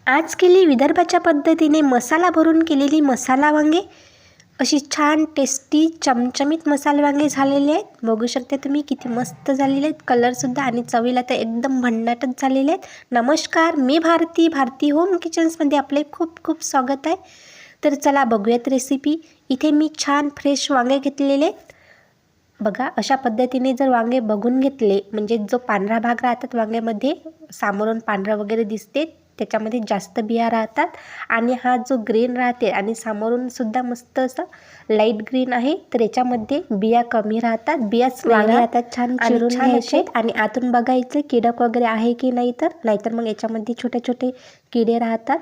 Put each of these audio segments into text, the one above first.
आज केली विदर्भाच्या पद्धतीने मसाला भरून केलेली मसाला वांगे. अशी छान टेस्टी चमचमीत मसाले वांगे झालेले आहेत. बघू शकता तुम्ही किती मस्त झालेले आहेत. कलरसुद्धा आणि चवीला तर एकदम भन्नाटच झालेले आहेत. नमस्कार, मी भारती होम किचन्समध्ये आपले खूप खूप स्वागत आहे. तर चला बघूयात रेसिपी. इथे मी छान फ्रेश वांगे घेतलेले आहेत. बघा, अशा पद्धतीने जर वांगे बघून घेतले म्हणजे जो पांढरा भाग राहतात वांग्यामध्ये, सामोरून पांढरा वगैरे दिसते, त्याच्यामध्ये जास्त बिया राहतात. आणि हा जो ग्रीन राहते आणि सामोरून सुद्धा मस्त असं लाईट ग्रीन आहे, तर याच्यामध्ये बिया कमी राहतात. बियाच वांगे राहतात छान चिरून घ्यायचे आणि आतून बघायचं कीडक वगैरे आहे की नाही, तर नाहीतर मग याच्यामध्ये छोटे छोटे किडे राहतात,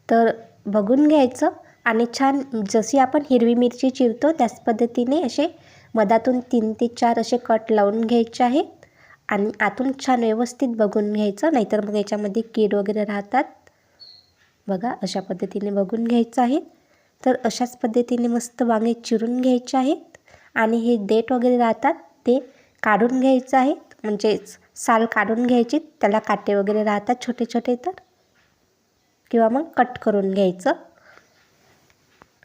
तर बघून घ्यायचं. आणि छान जशी आपण हिरवी मिरची चिरतो त्याच पद्धतीने असे मधातून 3 ते 4 असे कट लावून घ्यायचे आहेत. आणि आतून छान व्यवस्थित बघून घ्यायचं, नाहीतर मग याच्यामध्ये कीड वगैरे राहतात. बघा, अशा पद्धतीने बघून घ्यायचं आहे. तर अशाच पद्धतीने मस्त वांगे चिरून घ्यायचे आहेत. आणि हे देठ वगैरे राहतात ते काढून घ्यायचं आहे, म्हणजे साल काढून घ्यायची, त्याला काटे वगैरे राहतात छोटे छोटे, तर किंवा मग कट करून घ्यायचं.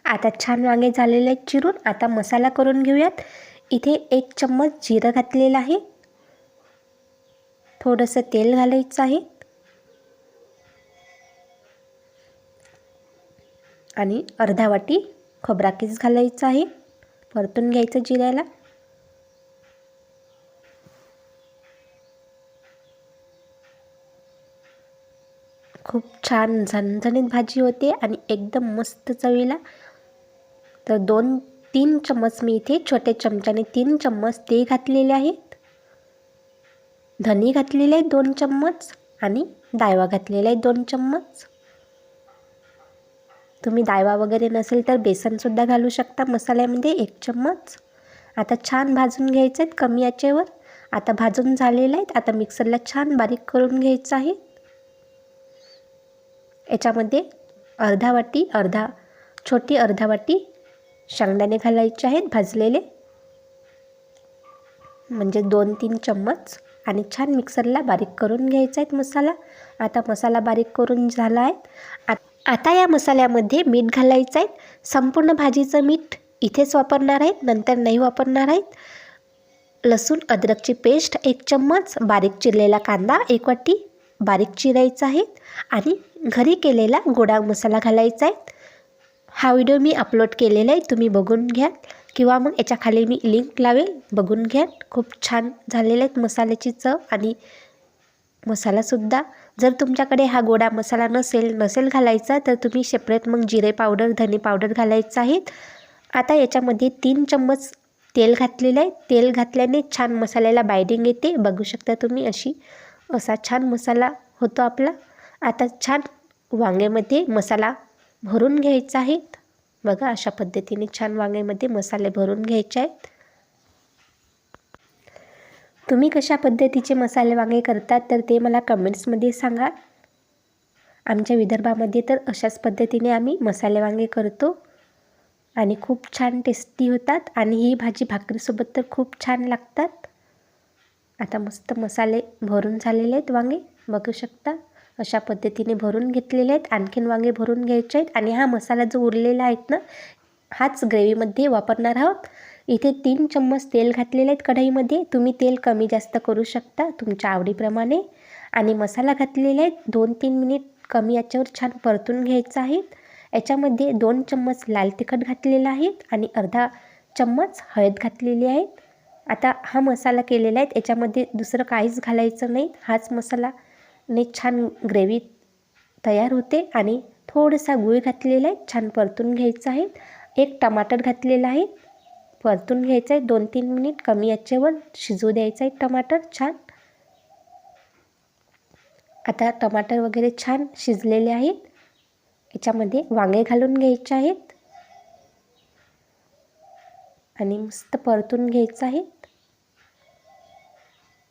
आता छान वांगे झालेले आहेत चिरून. आता मसाला करून घेऊयात. इथे 1 चम्मच जिरं घातलेलं आहे. थोडंसं तेल घालायचं आहे आणि अर्धा वाटी खोबरा कीस घालायचा आहे. परतून घ्यायचं जिऱ्याला. खूप छान झणझणीत भाजी होते आणि एकदम मस्त चवीला. तर 2-3 चम्मच मी इथे छोटे चमच्याने 3 चम्मच ते घातलेले आहेत. धने घातलेले आहेत 2 चम्मच आणि डाळवा घातलेला आहे 2 चम्मच. तुम्ही डाळवा वगैरे नसेल तर बेसनसुद्धा घालू शकता मसाल्यामध्ये 1 चम्मच. आता छान भाजून घ्यायचं आहेत कमी आचेवर. आता भाजून झालेलं आहेत. आता मिक्सरला छान बारीक करून घ्यायचं आहे. याच्यामध्ये अर्धा वाटी शेंगदाणे घालायचे आहेत भाजलेले, म्हणजे 2-3 चम्मच. आणि छान मिक्सरला बारीक करून घ्यायचा आहे मसाला. आता मसाला बारीक करून झाला आहे. आता या मसाल्यामध्ये मीठ घालायचं आहे. संपूर्ण भाजीचं मीठ इथेच वापरणार आहेत, नंतर नाही वापरणार आहेत. लसूण अद्रकची पेस्ट 1 चम्मच, बारीक चिरलेला कांदा 1 वाटी बारीक चिरायचा आहे. आणि घरी केलेला गोडा मसाला घालायचा आहे. हा व्हिडिओ मी अपलोड केलेला आहे, तुम्ही बघून घ्या, किंवा मग याच्या खाली मी लिंक लावेल, बघून घ्या. खूप छान झालेले आहेत मसाल्याची चव आणि मसालासुद्धा. जर तुमच्याकडे हा गोडा मसाला नसेल घालायचा, तर तुम्ही सेपरेट मग जिरे पावडर, धने पावडर घालायचं आहे. आता याच्यामध्ये 3 चम्मच तेल घातलेलं आहे. तेल घातल्याने छान मसाल्याला बाइंडिंग येते. बघू शकता तुम्ही, असा छान मसाला होतो आपला. आता छान वांग्यामध्ये मसाला भरून घ्यायचा आहे. बघा, अशा पद्धतीने छान वांग्यामध्ये मसाले भरून घ्यायचे आहेत. तुम्ही कशा पद्धतीचे मसाले वांगे करतात तर ते मला कमेंट्समध्ये सांगा. आमच्या विदर्भामध्ये तर अशाच पद्धतीने आम्ही मसाले वांगे करतो आणि खूप छान टेस्टी होतात. आणि ही भाजी भाकरीसोबत तर खूप छान लागतात. आता मस्त मसाले भरून झालेले आहेत वांगे, बघू शकता. अशा पद्धतीने भरून घेतलेले आहेत. आणखीन वांगे भरून घ्यायचे आहेत. आणि हा मसाला जो उरलेला आहेत ना, हाच ग्रेव्हीमध्ये वापरणार आहोत. इथे 3 चम्मच तेल घातलेले आहेत कढईमध्ये. तुम्ही तेल कमी जास्त करू शकता तुमच्या आवडीप्रमाणे. आणि मसाला घातलेला आहे. 2-3 मिनिट कमी याच्यावर छान परतून घ्यायचं आहे. याच्यामध्ये 2 चम्मच लाल तिखट घातलेलं आहे आणि अर्धा चम्मच हळद घातलेली आहे. आता हा मसाला केलेला आहे, याच्यामध्ये दुसरं काहीच घालायचं नाही. हाच मसालाने छान ग्रेव्ही तयार होते. आणि थोडासा गूळ घातलेला आहे, छान परतून घ्यायचं आहे. 1 टमाटर घातलेला आहे, परतून घ्यायचं आहे. 2-3 मिनिट कमी आचेवर शिजू द्यायचं आहे टमाटर छान. आता टमाटर वगैरे छान शिजलेले आहेत. याच्यामध्ये वांगे घालून घ्यायचे आहेत आणि मस्त परतून घ्यायचं आहे.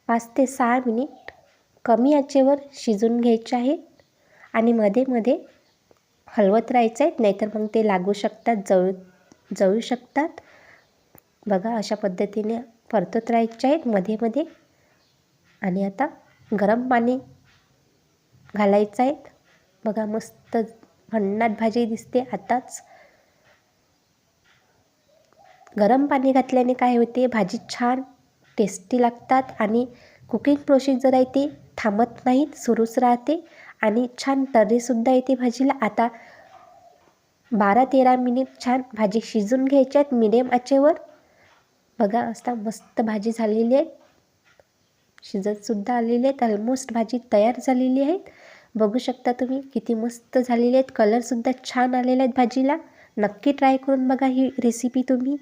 5 ते 6 मिनिट कमी आचेवर शिजून घ्यायचे आहेत. आणि मध्ये मध्ये हलवत राहायचं आहे, नाहीतर मग ते लागू शकतात, जळू शकतात. बघा, अशा पद्धतीने परतत राहायचे आहेत मध्ये मध्ये. आणि आता गरम पाणी घालायचं आहे. बघा मस्त भन्नाट भाजी दिसते. आताच गरम पाणी घातल्याने काय होते, भाजी छान टेस्टी लागतात आणि कुकिंग प्रोसिजर आहे ते थांबत नाहीत, सुरूच राहते आणि छान तर्रीसुद्धा येते भाजीला. आता 12-13 मिनिट छान भाजी शिजून घ्यायची आहेत मिडियम आचेवर. बघा असा मस्त भाजी झालेली आहे, शिजतसुद्धा आलेली आहेत. ऑलमोस्ट भाजी तयार झालेली आहे. बघू शकता तुम्ही किती मस्त झालेली आहेत. कलरसुद्धा छान आलेले आहेत भाजीला. नक्की ट्राय करून बघा ही रेसिपी तुम्ही.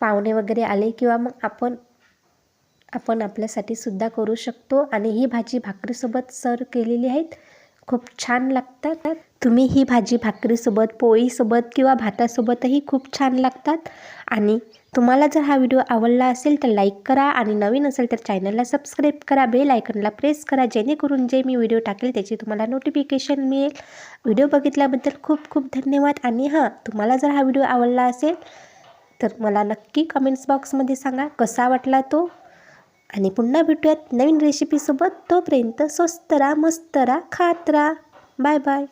पाहुणे वगैरे आले किंवा मग आपण आपल्यासाठी सुद्धा करू शकतो. आणि ही भाजी भाकरीसोबत सर्व केलेली आहेत, खूप छान लागतात. तुम्ही ही भाजी भाकरीसोबत, पोळीसोबत किंवा भातासोबतही खूप छान लागतात. आणि तुम्हाला जर हा व्हिडिओ आवडला असेल तर लाईक करा आणि नवीन असेल तर चॅनलला सबस्क्राईब करा, बेल आयकॉनला प्रेस करा, जेणेकरून जे मी व्हिडिओ टाकेल त्याची तुम्हाला नोटिफिकेशन मिळेल. व्हिडिओ बघितल्याबद्दल खूप खूप धन्यवाद. आणि हां, तुम्हाला जर हा व्हिडिओ आवडला असेल तर मला नक्की कमेंट्स बॉक्समध्ये सांगा कसा वाटला तो. आणि पुन्हा भेटूयात नवीन रेसिपीसोबत. तोपर्यंत स्वस्त राहा, मस्त राहा, खात राहा. Bye bye.